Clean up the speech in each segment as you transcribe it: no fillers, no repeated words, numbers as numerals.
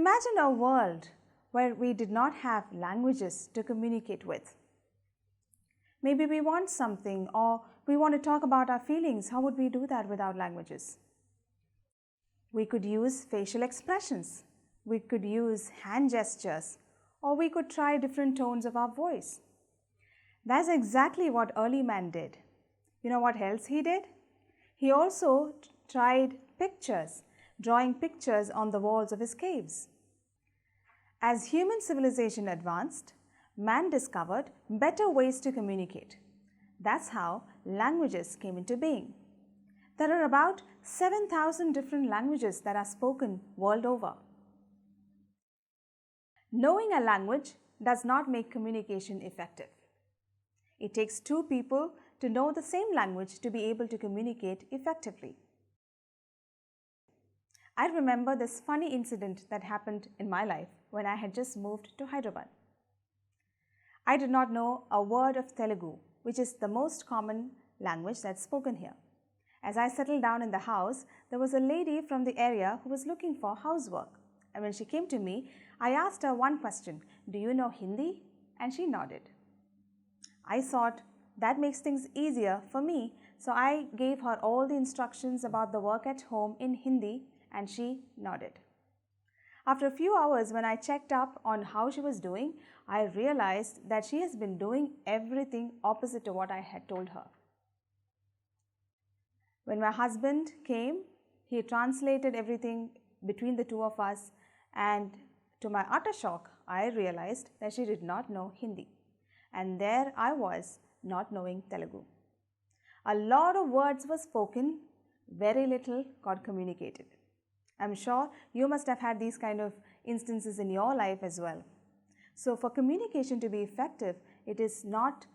Imagine a world where we did not have languages to communicate with. Maybe we want something or we want to talk about our feelings. How would we do that without languages? We could use facial expressions, we could use hand gestures, or we could try different tones of our voice. That's exactly what early man did. You know what else he did? He also tried pictures, drawing pictures on the walls of his caves. As human civilization advanced, man discovered better ways to communicate. That's how languages came into being. There are about 7,000 different languages that are spoken world over. Knowing a language does not make communication effective. It takes two people to know the same language to be able to communicate effectively. I remember this funny incident that happened in my life when I had just moved to Hyderabad. I did not know a word of Telugu, which is the most common language that's spoken here. As I settled down in the house, there was a lady from the area who was looking for housework. And when she came to me, I asked her one question, "Do you know Hindi?" And she nodded. I thought that makes things easier for me, so I gave her all the instructions about the work at home in Hindi, and she nodded. After a few hours, when I checked up on how she was doing, I realized that she has been doing everything opposite to what I had told her. When my husband came, he translated everything between the two of us, and to my utter shock, I realized that she did not know Hindi. And there I was, not knowing Telugu. A lot of words were spoken, very little got communicated. I'm sure you must have had these kind of instances in your life as well. So for communication to be effective, it is not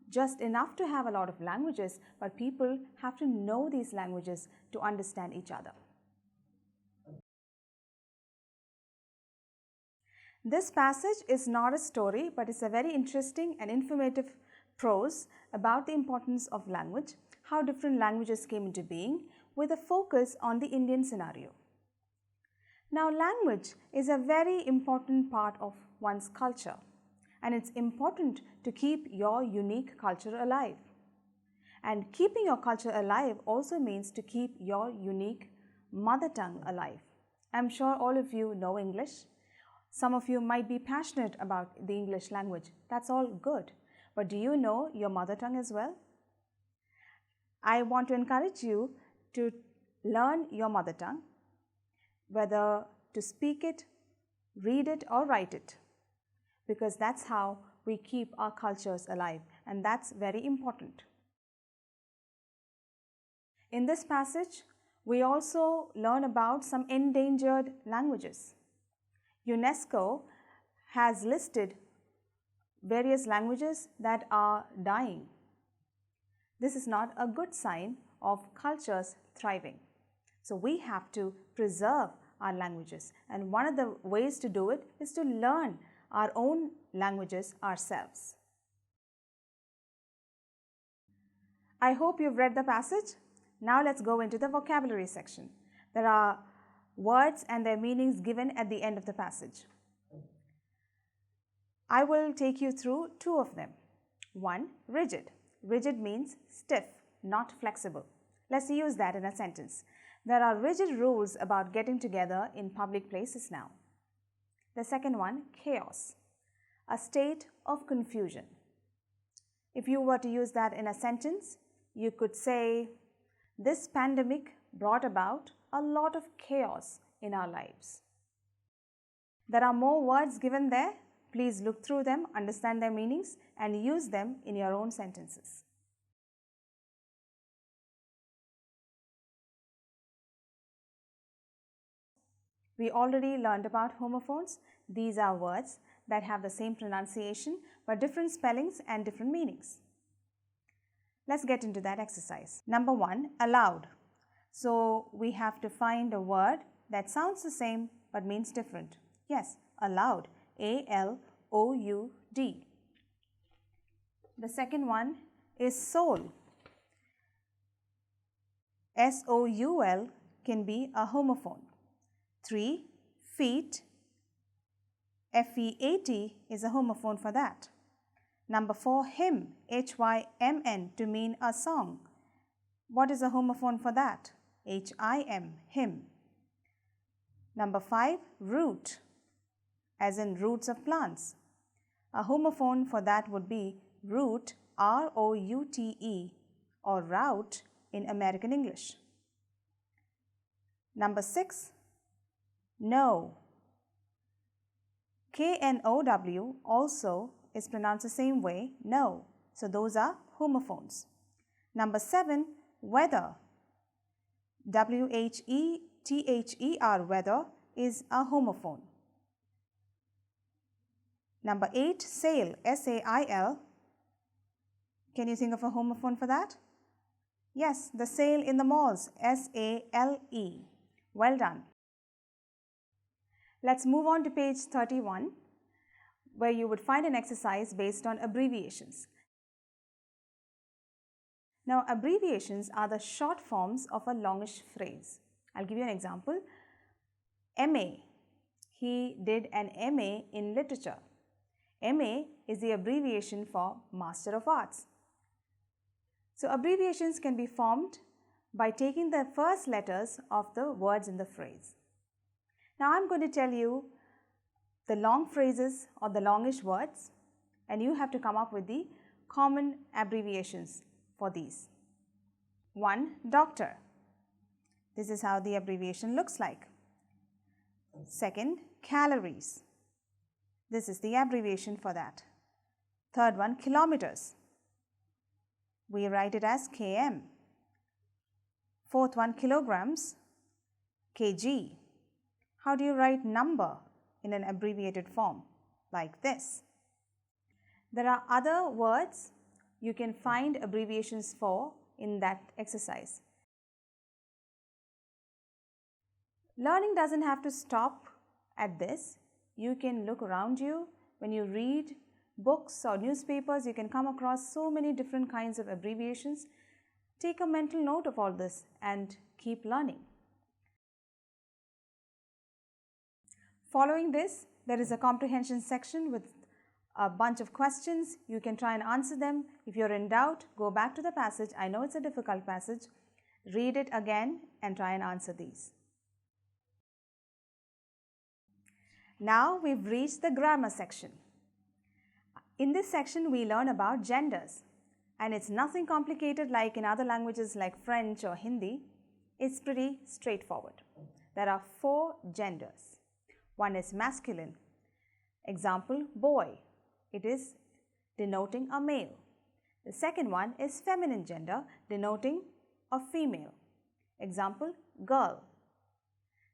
just enough to have a lot of languages, but people have to know these languages to understand each other. This passage is not a story, but it's a very interesting and informative prose about the importance of language, how different languages came into being, with a focus on the Indian scenario. Now, language is a very important part of one's culture, and it's important to keep your unique culture alive. And keeping your culture alive also means to keep your unique mother tongue alive. I'm sure all of you know English. Some of you might be passionate about the English language. That's all good. But do you know your mother tongue as well? I want to encourage you to learn your mother tongue, whether to speak it, read it, or write it, because that's how we keep our cultures alive, and that's very important. In this passage, we also learn about some endangered languages. UNESCO has listed various languages that are dying. This is not a good sign of cultures thriving. So we have to preserve our languages, and one of the ways to do it is to learn our own languages ourselves. I hope you've read the passage. Now let's go into the vocabulary section. There are words and their meanings given at the end of the passage. I will take you through two of them. One, rigid. Rigid means stiff, not flexible. Let's use that in a sentence. There are rigid rules about getting together in public places now. The second one, chaos. A state of confusion. If you were to use that in a sentence, you could say, this pandemic brought about a lot of chaos in our lives. There are more words given there. Please look through them, understand their meanings, and use them in your own sentences. We already learned about homophones. These are words that have the same pronunciation but different spellings and different meanings. Let's get into that exercise. Number one, aloud. So we have to find a word that sounds the same but means different. Yes, aloud. A-L-O-U-D. The second one is soul. S-O-U-L can be a homophone. 3, feet, FEAT is a homophone for that. Number 4, hymn, HYMN, to mean a song. What is a homophone for that? HIM, hymn. Number 5, root, as in roots of plants. A homophone for that would be root, ROUTE, or route in American English. Number 6, know. KNOW also is pronounced the same way, know. So those are homophones. Number 7, weather. WHETHER, weather, is a homophone. Number 8, sail, SAIL. Can you think of a homophone for that? Yes, the sale in the malls, SALE. Well done. Let's move on to page 31, where you would find an exercise based on abbreviations. Now, abbreviations are the short forms of a longish phrase. I'll give you an example. MA. He did an MA in literature. MA is the abbreviation for Master of Arts. So, abbreviations can be formed by taking the first letters of the words in the phrase. Now, I'm going to tell you the long phrases or the longish words, and you have to come up with the common abbreviations for these. 1. Doctor. This is how the abbreviation looks like. 2nd, calories. This is the abbreviation for that. 3rd one, kilometers. We write it as km. 4th one, kilograms, kg. How do you write number in an abbreviated form? Like this. There are other words you can find abbreviations for in that exercise. Learning doesn't have to stop at this. You can look around you. When you read books or newspapers, you can come across so many different kinds of abbreviations. Take a mental note of all this and keep learning. Following this, there is a comprehension section with a bunch of questions. You can try and answer them. If you're in doubt, go back to the passage. I know it's a difficult passage. Read it again and try and answer these. Now we've reached the grammar section. In this section, we learn about genders. And it's nothing complicated like in other languages like French or Hindi. It's pretty straightforward. There are 4 genders. One is masculine. Example, boy. It is denoting a male. The second one is feminine gender, denoting a female. Example, girl.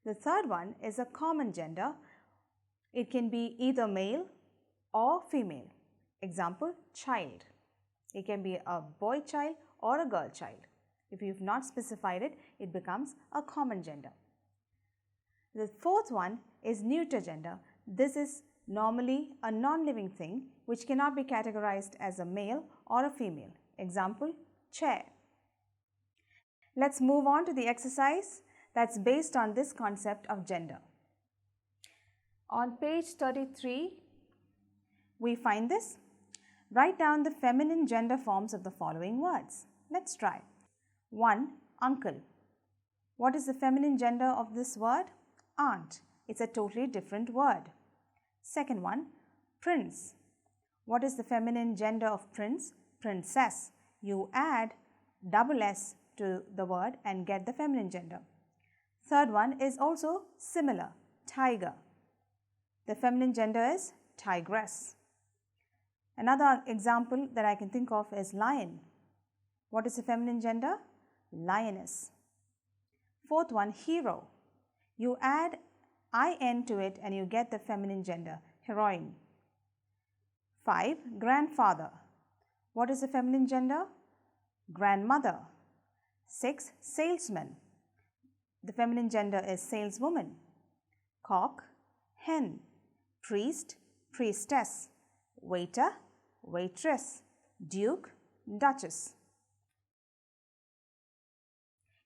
The third one is a common gender. It can be either male or female. Example, child. It can be a boy child or a girl child. If you've not specified it, it becomes a common gender. The fourth one is neuter gender. This is normally a non-living thing which cannot be categorized as a male or a female. Example, chair. Let's move on to the exercise that's based on this concept of gender. On page 33, we find this. Write down the feminine gender forms of the following words. Let's try. 1. Uncle. What is the feminine gender of this word? Aunt. It's a totally different word. Second one, prince. What is the feminine gender of prince? Princess. You add double S to the word and get the feminine gender. Third one is also similar, tiger. The feminine gender is tigress. Another example that I can think of is lion. What is the feminine gender? Lioness. Fourth one, hero. You add IN to it and you get the feminine gender, heroine. 5. Grandfather. What is the feminine gender? Grandmother. 6. Salesman. The feminine gender is saleswoman. Cock, hen. Priest, priestess. Waiter, waitress. Duke, duchess.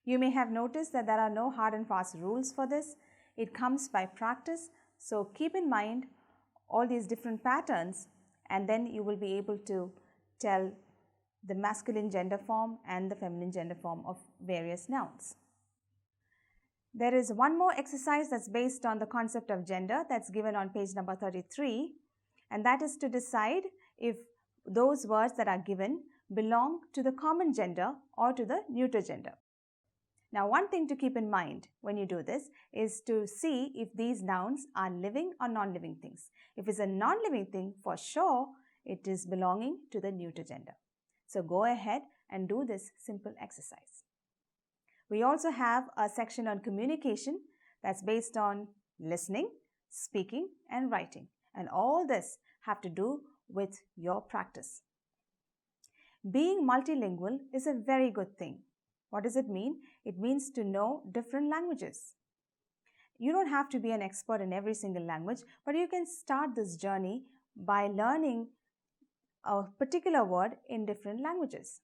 You may have noticed that there are no hard and fast rules for this. It comes by practice, so keep in mind all these different patterns, and then you will be able to tell the masculine gender form and the feminine gender form of various nouns. There is one more exercise that's based on the concept of gender that's given on page number 33, and that is to decide if those words that are given belong to the common gender or to the neuter gender. Now, one thing to keep in mind when you do this is to see if these nouns are living or non-living things. If it's a non-living thing, for sure, it is belonging to the neuter gender. So go ahead and do this simple exercise. We also have a section on communication that's based on listening, speaking, and writing. And all this have to do with your practice. Being multilingual is a very good thing. What does it mean? It means to know different languages. You don't have to be an expert in every single language, but you can start this journey by learning a particular word in different languages.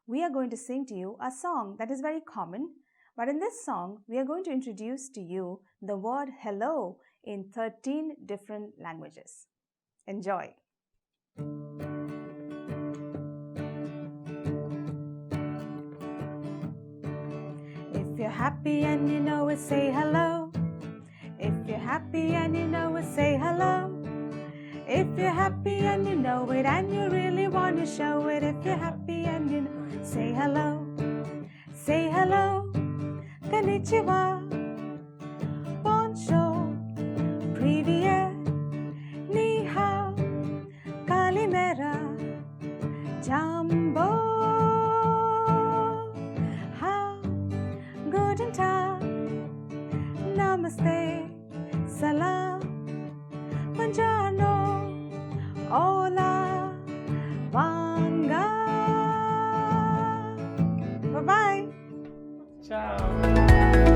We are going to sing to you a song that is very common, but in this song, we are going to introduce to you the word hello in 13 different languages. Enjoy! If you're happy and you know it, say hello. If you're happy and you know it, say hello. If you're happy and you know it and you really want to show it, if you're happy and you know it, say hello. Say hello. Konnichiwa. Bonjour. Привет. Ni hao. Kalimera. Jambo. Guten Tag, Namaste, Salam, Buongiorno, Hola, Vanga. Bye-bye. Ciao.